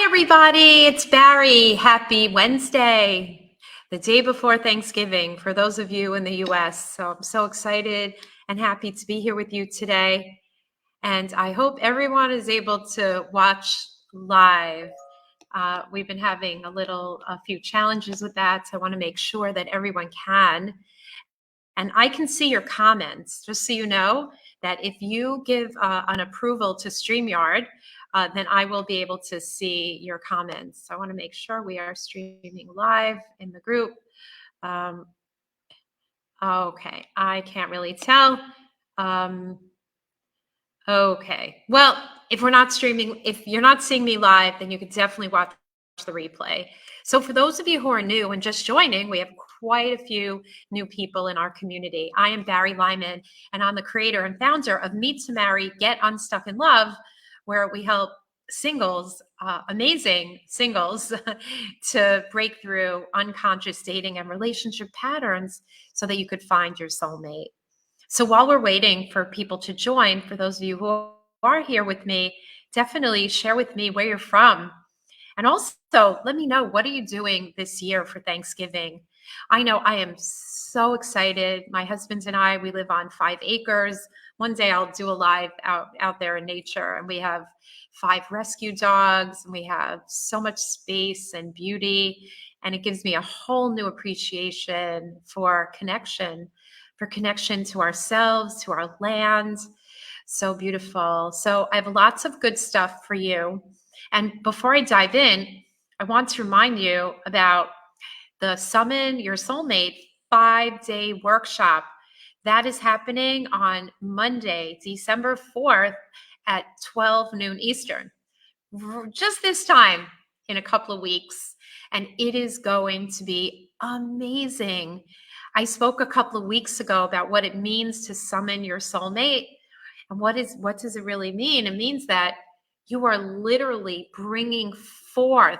everybody, it's Bari. Happy Wednesday, the day before Thanksgiving for those of you in the US. So I'm so excited and happy to be here with you today. And I hope everyone is able to watch live. We've been having a few challenges with that. So I want to make sure that everyone can. And I can see your comments, just so you know that if you give an approval to StreamYard, then I will be able to see your comments. So I want to make sure we are streaming live in the group. Okay, I can't really tell. Okay, well, if you're not seeing me live, then you could definitely watch the replay. So for those of you who are new and just joining, we have quite a few new people in our community. I am Bari Lyman, and I'm the creator and founder of Meet to Marry, Get Unstuck in Love, where we help singles, amazing singles, to break through unconscious dating and relationship patterns so that you could find your soulmate. So while we're waiting for people to join, for those of you who are here with me, definitely share with me where you're from. And also let me know, what are you doing this year for Thanksgiving? I know I am so excited. My husband and I, we live on 5 acres. One day I'll do a live out there in nature, and we have 5 rescue dogs, and we have so much space and beauty. And it gives me a whole new appreciation for connection to ourselves, to our land. So beautiful. So I have lots of good stuff for you. And before I dive in, I want to remind you about the Summon Your Soulmate 5-day workshop. That is happening on Monday, December 4th at 12 noon Eastern. Just this time in a couple of weeks. And it is going to be amazing. I spoke a couple of weeks ago about what it means to summon your soulmate. And what does it really mean? It means that you are literally bringing forth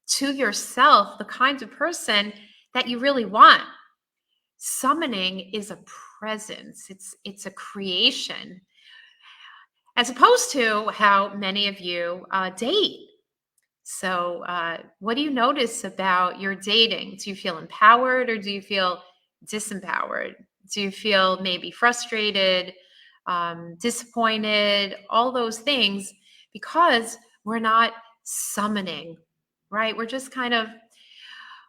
to yourself the kind of person that you really want. Summoning is a presence. It's a creation, as opposed to how many of you date. So what do you notice about your dating? Do you feel empowered, or do you feel disempowered? Do you feel maybe frustrated, disappointed, all those things, because we're not summoning, right? We're just kind of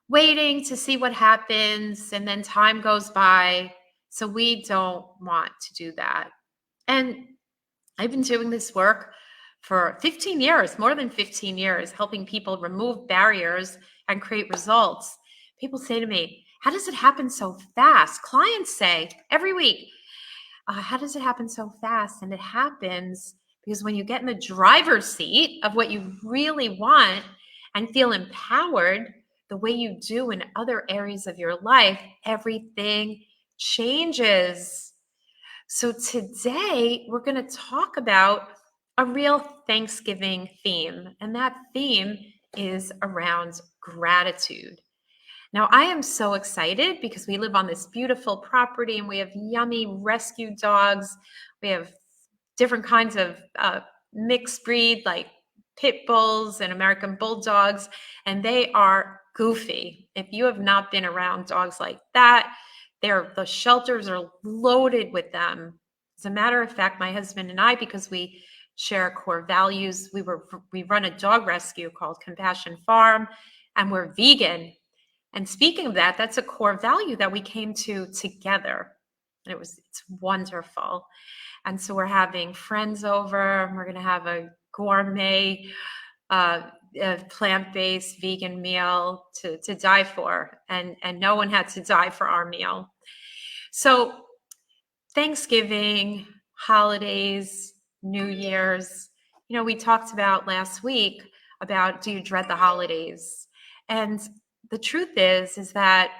waiting to see what happens, and then time goes by. So we don't want to do that. And I've been doing this work for 15 years, more than 15 years, helping people remove barriers and create results. People say to me, how does it happen so fast? Clients say every week, how does it happen so fast? And it happens because when you get in the driver's seat of what you really want and feel empowered the way you do in other areas of your life, everything changes. So today we're going to talk about a real Thanksgiving theme, and that theme is around gratitude. Now, I am so excited because we live on this beautiful property, and we have yummy rescue dogs. We have different kinds of mixed breed, like pit bulls and American bulldogs, and they are goofy. If you have not been around dogs like that, the shelters are loaded with them. As a matter of fact, my husband and I, because we share core values, we run a dog rescue called Compassion Farm, and we're vegan. And speaking of that, that's a core value that we came to together. And it's wonderful. And so we're having friends over, and we're going to have a gourmet, plant-based vegan meal to die for. And no one had to die for our meal. So Thanksgiving, holidays, New Year's, we talked about last week about, do you dread the holidays? And the truth is that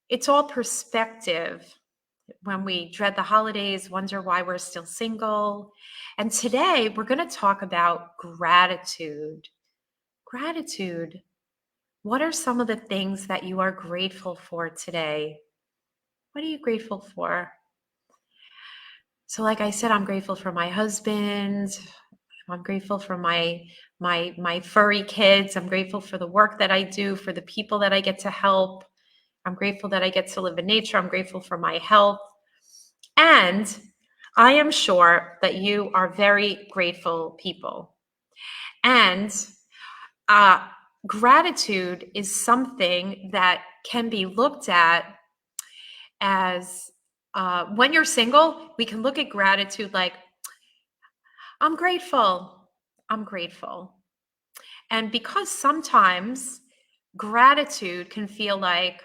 it's all perspective. When we dread the holidays, wonder why we're still single. And today we're going to talk about gratitude. Gratitude. What are some of the things that you are grateful for today? What are you grateful for? So like I said, I'm grateful for my husband. I'm grateful for my my furry kids. I'm grateful for the work that I do, for the people that I get to help. I'm grateful that I get to live in nature. I'm grateful for my health. And I am sure that you are very grateful people. And uh, gratitude is something that can be looked at as when you're single, we can look at gratitude like, I'm grateful. I'm grateful. And because sometimes gratitude can feel like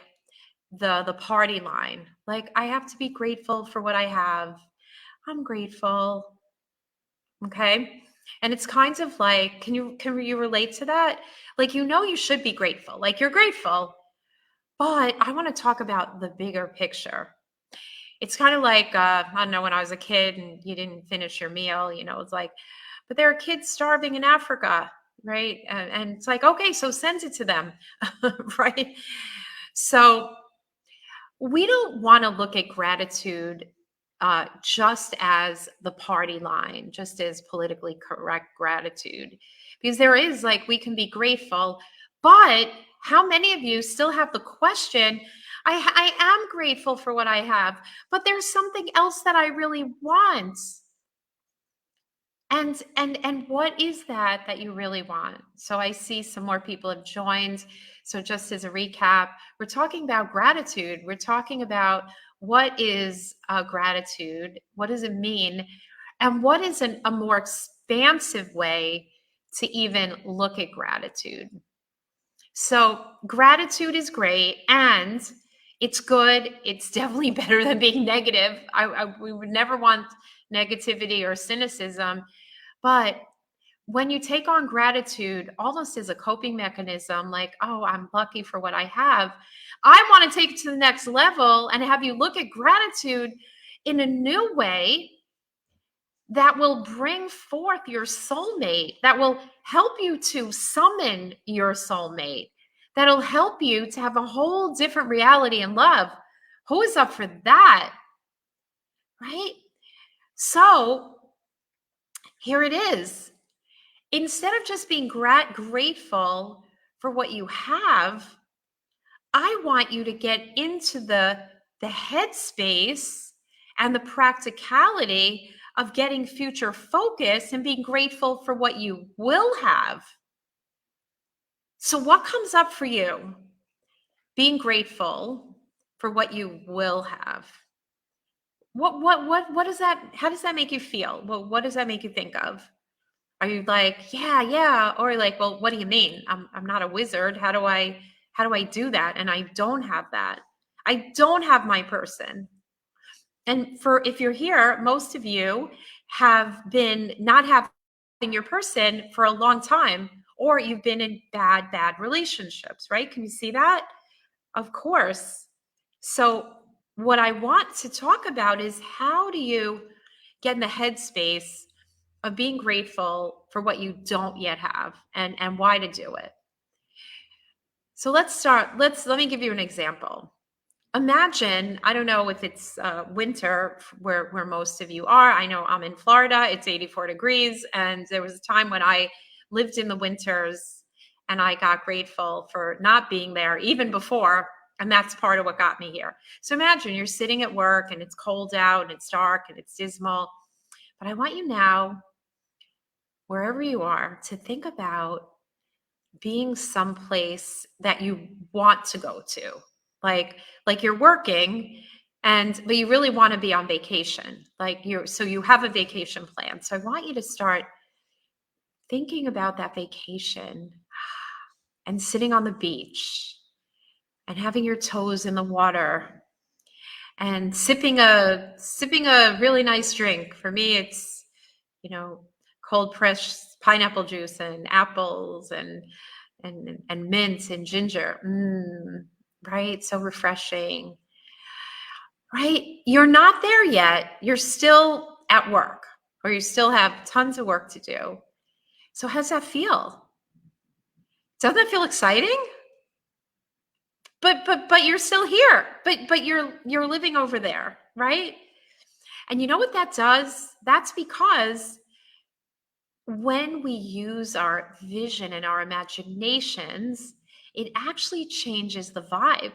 the party line, like I have to be grateful for what I have. I'm grateful. Okay. And it's kind of like, can you relate to that? Like, you should be grateful. Like, you're grateful, but I want to talk about the bigger picture. It's kind of like, I don't know, when I was a kid and you didn't finish your meal, it's like, but there are kids starving in Africa, right? And it's like, okay, so send it to them, right? So we don't want to look at gratitude just as the party line, just as politically correct gratitude, because there is like, we can be grateful, but how many of you still have the question, I am grateful for what I have, but there's something else that I really want. And what is that you really want? So I see some more people have joined. So just as a recap, we're talking about gratitude. We're talking about what is gratitude? What does it mean? And what is a more expansive way to even look at gratitude? So gratitude is great and it's good. It's definitely better than being negative. We would never want negativity or cynicism. But when you take on gratitude almost as a coping mechanism, like, oh, I'm lucky for what I have, I want to take it to the next level and have you look at gratitude in a new way that will bring forth your soulmate, that will help you to summon your soulmate, that'll help you to have a whole different reality in love. Who is up for that? Right? So here it is. Instead of just being grateful for what you have, I want you to get into the headspace and the practicality of getting future focus and being grateful for what you will have. So what comes up for you? Being grateful for what you will have. What does that, how does that make you feel? What does that make you think of? Are you like, yeah, yeah, or like, well, what do you mean? I'm not a wizard. How do I do that? And I don't have that. I don't have my person. And for, if you're here, most of you have been not having your person for a long time, or you've been in bad relationships, right? Can you see that? Of course. So what I want to talk about is, how do you get in the headspace of being grateful for what you don't yet have, and why to do it. So let's start. Let me give you an example. Imagine, I don't know if it's winter where most of you are. I know I'm in Florida. It's 84 degrees. And there was a time when I lived in the winters and I got grateful for not being there even before. And that's part of what got me here. So imagine you're sitting at work and it's cold out and it's dark and it's dismal. But I want you now, wherever you are, to think about being someplace that you want to go to. Like you're working but you really want to be on vacation. So you have a vacation plan. So I want you to start thinking about that vacation and sitting on the beach and having your toes in the water and sipping a really nice drink. For me, it's, cold pressed pineapple juice and apples and mint and ginger. Right? So refreshing. Right? You're not there yet. You're still at work, or you still have tons of work to do. So how does that feel? Doesn't that feel exciting? But you're still here. But you're living over there, right? And you know what that does? That's because when we use our vision and our imaginations, it actually changes the vibe.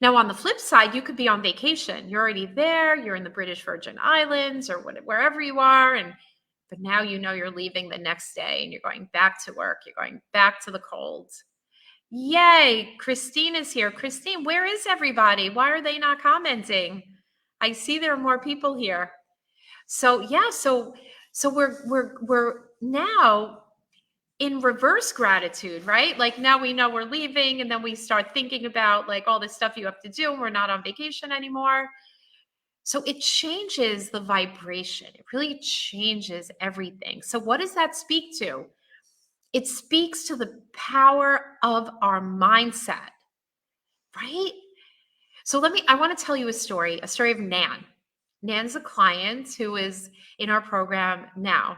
Now, on the flip side, you could be on vacation. You're already there. You're in the British Virgin Islands or wherever you are, and but now you know you're leaving the next day and you're going back to work. You're going back to the cold. Yay! Christine is here. Christine, where is everybody? Why are they not commenting? I see there are more people here. So yeah, so we're now in reverse gratitude, right? Like now we know we're leaving and then we start thinking about like all this stuff you have to do and we're not on vacation anymore. So it changes the vibration. It really changes everything. So what does that speak to? It speaks to the power of our mindset, right? So I want to tell you a story of Nan. Nan's a client who is in our program now.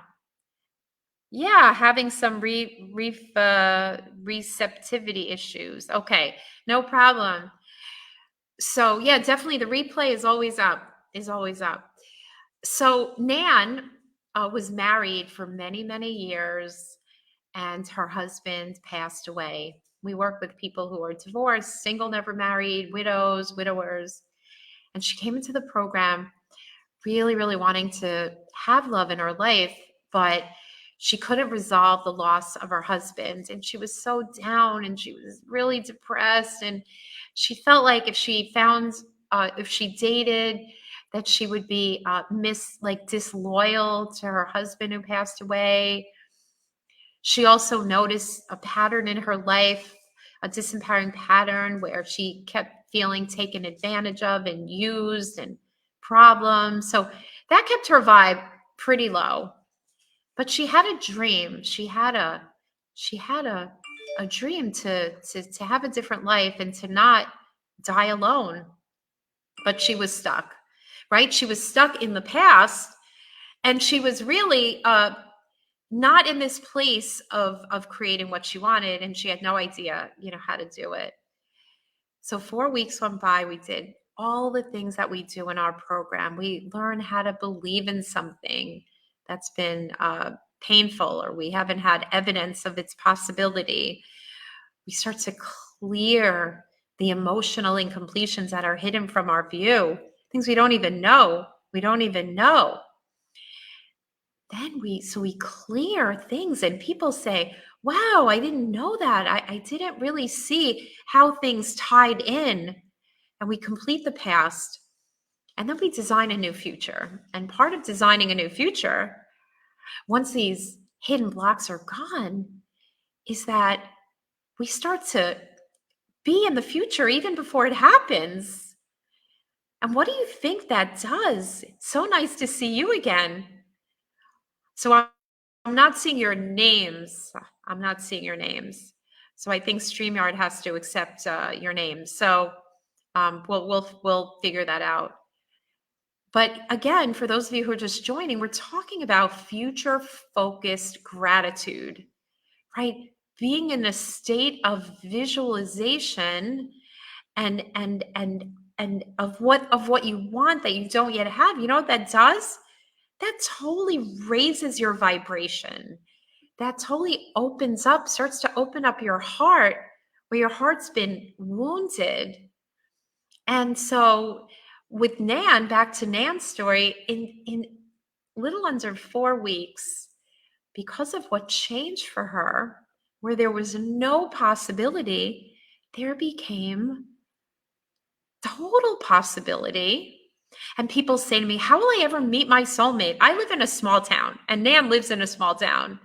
Yeah, having some receptivity issues. Okay, no problem. So yeah, definitely the replay is always up. Is always up. So Nan was married for many, many years, and her husband passed away. We work with people who are divorced, single, never married, widows, widowers. And she came into the program really, really wanting to have love in her life, but she couldn't resolve the loss of her husband. And she was so down and she was really depressed. And she felt like if she dated, that she would be disloyal to her husband who passed away. She also noticed a pattern in her life, a disempowering pattern where she kept feeling taken advantage of and used and problems. So that kept her vibe pretty low. But she had a dream. She had a dream to have a different life and to not die alone. But she was stuck, right? She was stuck in the past, and she was really not in this place of creating what she wanted, and she had no idea, how to do it. So 4 weeks went by. We did all the things that we do in our program. We learn how to believe in something that's been painful, or we haven't had evidence of its possibility. We start to clear the emotional incompletions that are hidden from our view, things we don't even know. We don't even know. Then we clear things, and people say, wow, I didn't know that. I didn't really see how things tied in. And we complete the past, and then we design a new future. And part of designing a new future, once these hidden blocks are gone, is that we start to be in the future even before it happens. And what do you think that does? It's so nice to see you again. So I'm not seeing your names. I'm not seeing your names. So I think StreamYard has to accept your names. So we'll figure that out. But again, for those of you who are just joining, we're talking about future-focused gratitude, right? Being in a state of visualization and of what you want that you don't yet have. You know what that does? That totally raises your vibration. That totally starts to open up your heart where your heart's been wounded. And so with Nan, back to Nan's story, in little under 4 weeks, because of what changed for her, where there was no possibility, there became total possibility. And people say to me, how will I ever meet my soulmate? I live in a small town, and Nan lives in a small town.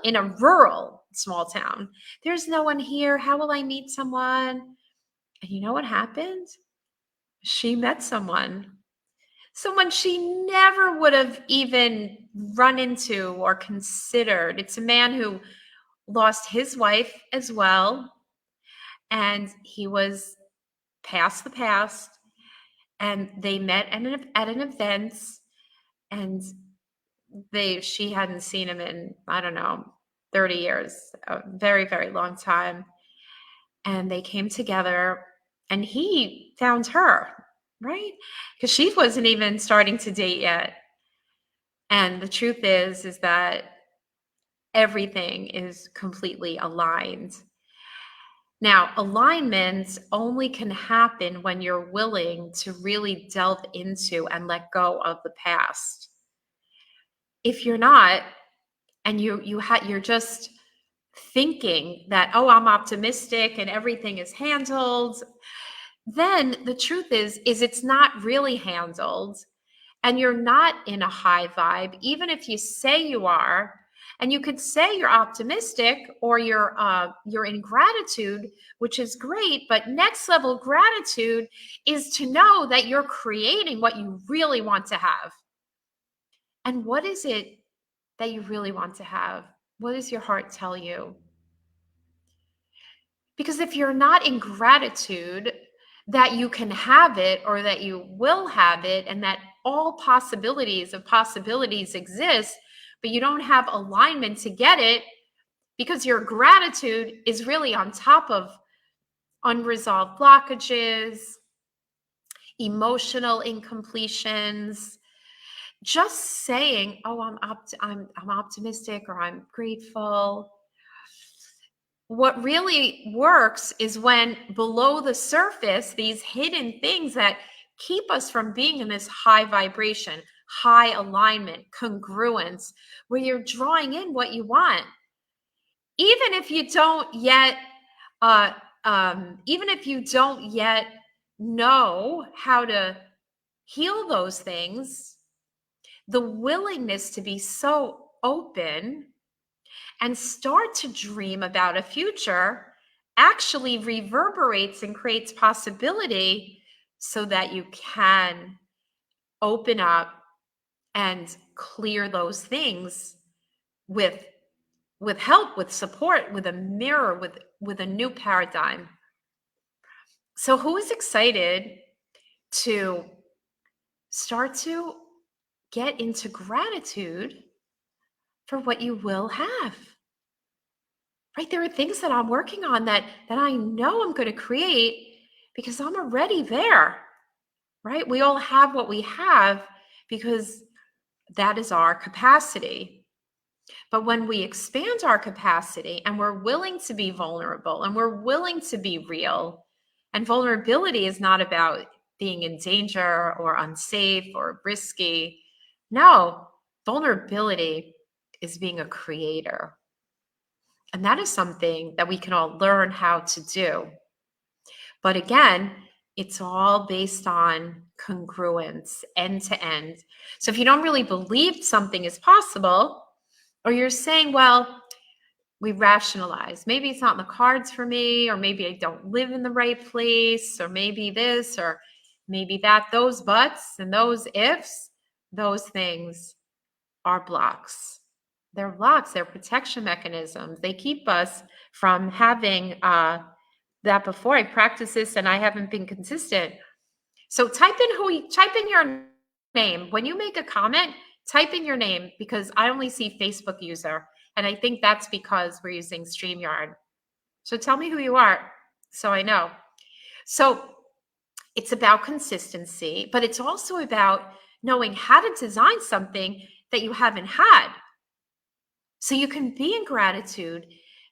In a rural small town? There's no one here. How will I meet someone? And you know what happened? She met someone she never would have even run into or considered. It's a man who lost his wife as well, and he was past the past, and they met at an event, and she hadn't seen him in, I don't know, 30 years, a very, very long time. And they came together, and he found her, right? Because she wasn't even starting to date yet. And the truth is that everything is completely aligned. Now, alignments only can happen when you're willing to really delve into and let go of the past. If you're not, and you're just thinking that, oh, I'm optimistic and everything is handled, then the truth is it's not really handled, and you're not in a high vibe, even if you say you are. And you could say you're optimistic, or you're in gratitude, which is great. But next level gratitude is to know that you're creating what you really want to have. And what is it that you really want to have? What does your heart tell you? Because if you're not in gratitude that you can have it, or that you will have it, and that all possibilities of possibilities exist, but you don't have alignment to get it, because your gratitude is really on top of unresolved blockages, emotional incompletions. Just saying, oh, I'm optimistic, or I'm grateful. What really works is when below the surface, these hidden things that keep us from being in this high vibration, high alignment, congruence, where you're drawing in what you want. Even if you don't yet, uh, even if you don't yet know how to heal those things, the willingness to be so open and start to dream about a future actually reverberates and creates possibility, so that you can open up and clear those things with help, with support, with a mirror, with a new paradigm. So who is excited to start to get into gratitude for what you will have? Right? There are things that I'm working on that I know I'm going to create, because I'm already there. Right? We all have what we have because that is our capacity. But when we expand our capacity and we're willing to be vulnerable and we're willing to be real, and vulnerability is not about being in danger or unsafe or risky. No, vulnerability is being a creator. And that is something that we can all learn how to do. But again, it's all based on congruence, end to end. So if you don't really believe something is possible, or you're saying, well, we rationalize, maybe it's not in the cards for me, or maybe I don't live in the right place, or maybe this, or maybe that, those buts and those ifs, those things are blocks. They're blocks, they're protection mechanisms. They keep us from having that. Before I practice this and I haven't been consistent. So type in your name. When you make a comment, type in your name, because I only see Facebook user. And I think that's because we're using StreamYard. So tell me who you are so I know. So it's about consistency, but it's also about knowing how to design something that you haven't had. So you can be in gratitude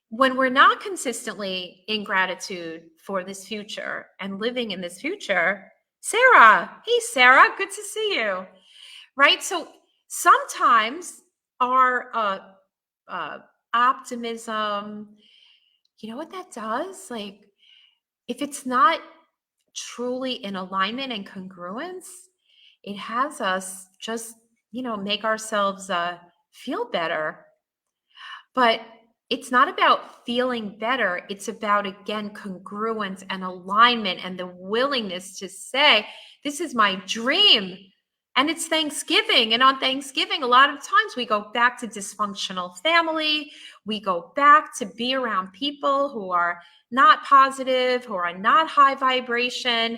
when we're not consistently in gratitude for this future and living in this future. Sarah, hey, Sarah, good to see you. Right? So sometimes our optimism, you know what that does? Like, if it's not truly in alignment and congruence, it has us just, make ourselves feel better. But it's not about feeling better. It's about, again, congruence and alignment and the willingness to say, this is my dream. And it's Thanksgiving. And on Thanksgiving, a lot of times we go back to dysfunctional family. We go back to be around people who are not positive, who are not high vibration.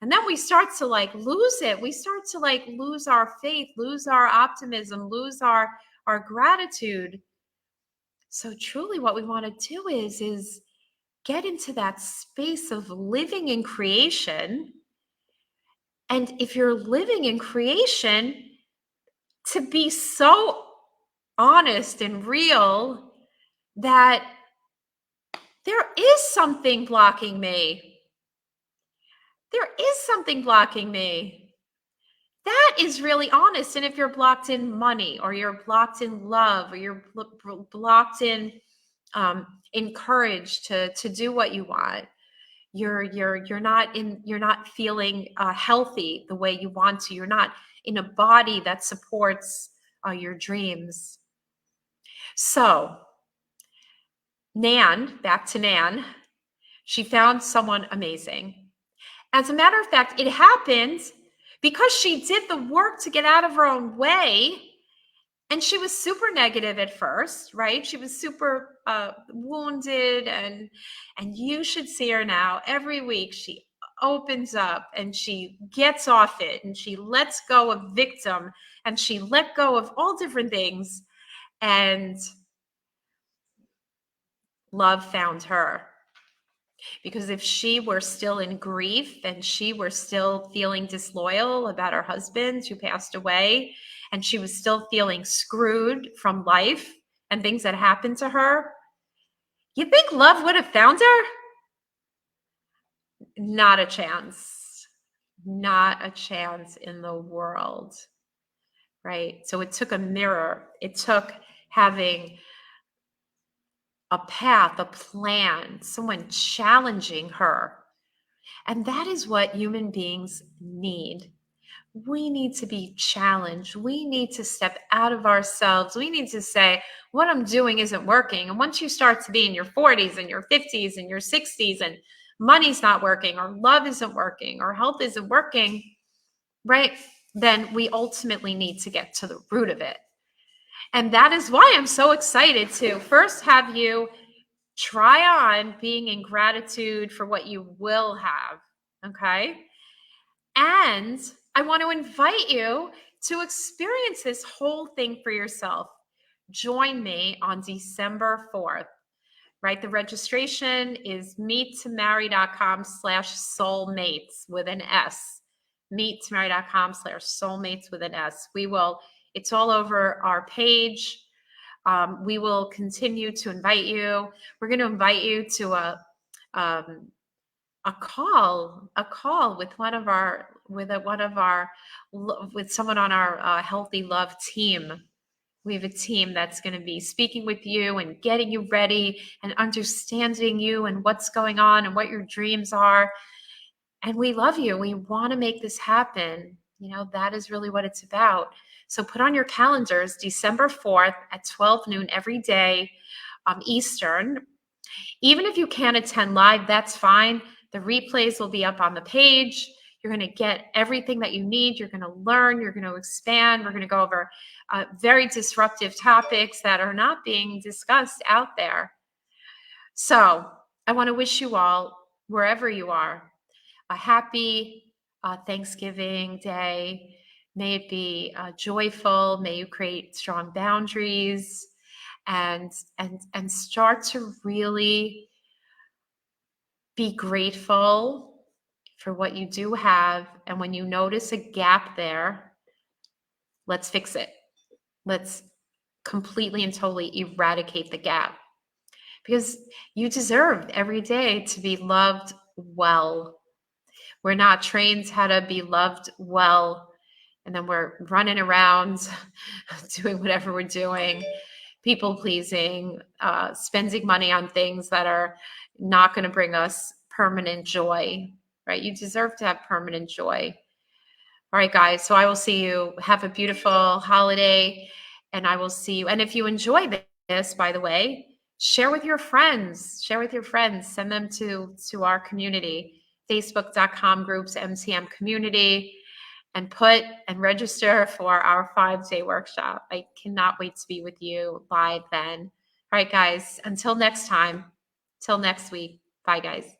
And then we start to lose it. We start to lose our faith, lose our optimism, lose our gratitude. So truly what we want to do is get into that space of living in creation. And if you're living in creation, to be so honest and real that there is something blocking me. There is something blocking me. That is really honest. And if you're blocked in money, or you're blocked in love, or you're blocked in courage to do what you want, you're not feeling healthy the way you want to. You're not in a body that supports your dreams. So back to Nan, she found someone amazing. As a matter of fact, it happened because she did the work to get out of her own way. And she was super negative at first, right? She was super wounded, and you should see her now. Every week she opens up and she gets off it, and she lets go of victim, and she let go of all different things, and love found her. Because if she were still in grief and she were still feeling disloyal about her husband who passed away, and she was still feeling screwed from life and things that happened to her, you think love would have found her? Not a chance. Not a chance in the world, right? So it took a mirror. It took having a path, a plan, someone challenging her. And that is what human beings need. We need to be challenged. We need to step out of ourselves. We need to say, what I'm doing isn't working. And once you start to be in your 40s and your 50s and your 60s, and money's not working, or love isn't working, or health isn't working, right? Then we ultimately need to get to the root of it. And that is why I'm so excited to first have you try on being in gratitude for what you will have. Okay. And I want to invite you to experience this whole thing for yourself. Join me on December 4th, right? The registration is meettomarry.com/soulmates with an S. Meettomarry.com/soulmates with an S. It's all over our page. We will continue to invite you. We're going to invite you to a call with someone on our Healthy Love team. We have a team that's going to be speaking with you and getting you ready and understanding you and what's going on and what your dreams are. And we love you. We want to make this happen. That is really what it's about. So put on your calendars December 4th at 12 noon every day, Eastern. Even if you can't attend live, that's fine. The replays will be up on the page. You're going to get everything that you need. You're going to learn. You're going to expand. We're going to go over very disruptive topics that are not being discussed out there. So I want to wish you all, wherever you are, a happy Thanksgiving Day. May it be joyful. May you create strong boundaries and start to really be grateful for what you do have. And when you notice a gap there, let's fix it. Let's completely and totally eradicate the gap, because you deserve every day to be loved well. We're not trained how to be loved well, and then we're running around doing whatever we're doing, people pleasing, spending money on things that are not going to bring us permanent joy, right? You deserve to have permanent joy. All right, guys. So I will see you. Have a beautiful holiday, and I will see you. And if you enjoy this, by the way, share with your friends. Share with your friends. Send them to our community, facebook.com groups, MTM community, and register for our 5-day workshop. I cannot wait to be with you live then. All right, guys. Until next time. Till next week. Bye, guys.